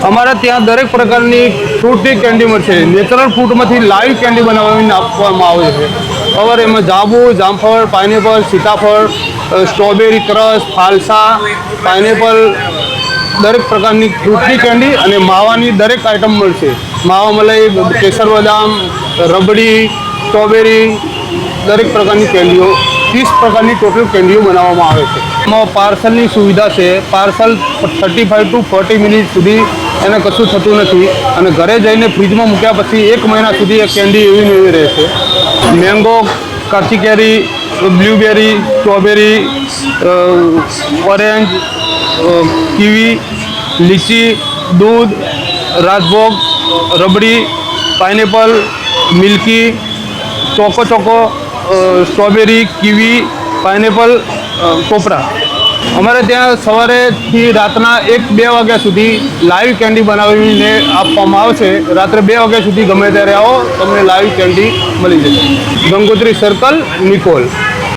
અમારે ત્યાં દરેક પ્રકારની ફ્રૂટની કેન્ડી મળશે. નેચરલ ફ્રૂટમાંથી લાઈવ કેન્ડી બનાવીને આપવામાં આવે છે. હવે એમાં જાંબુ, જામફળ, પાઇનેપલ, સીતાફળ, સ્ટ્રોબેરી ક્રશ, ફાલસા, પાઇનેપલ, દરેક પ્રકારની ફ્રૂટની કેન્ડી અને માવાની દરેક આઇટમ મળશે. માવા મલાઈ, કેસર બદામ, રબડી, સ્ટ્રોબેરી, દરેક પ્રકારની કેન્ડીઓ 30 પ્રકારની ટોટલ કેન્ડીઓ બનાવવામાં આવે છે. એમાં પાર્સલની સુવિધા છે. પાર્સલ 35 to 40 મિનિટ સુધી એને કશું થતું નથી અને ઘરે જઈને ફ્રીજમાં મૂક્યા પછી 1 મહિના સુધી એ કેન્ડી એવી ને એવી રહેશે. મેંગો, કાચી કેરી, બ્લ્યુબેરી, સ્ટ્રોબેરી, ઓરેન્જ, કીવી, લીચી, દૂધ, રાજભોગ, રબડી, પાઇનેપલ, મિલ્કી, ચોકો, સ્ટ્રોબેરી, કીવી, પાઇનેપલ, કોપરા. અમારે ત્યાં સવારેથી રાતના 1-2 વાગ્યા સુધી લાઈવ કેન્ડી બનાવીને આપવામાં આવશે. રાત્રે 2 વાગ્યા સુધી ગમે ત્યારે આવો, તમને લાઈવ કેન્ડી મળી જશે. ગંગોત્રી સર્કલ, નિકોલ.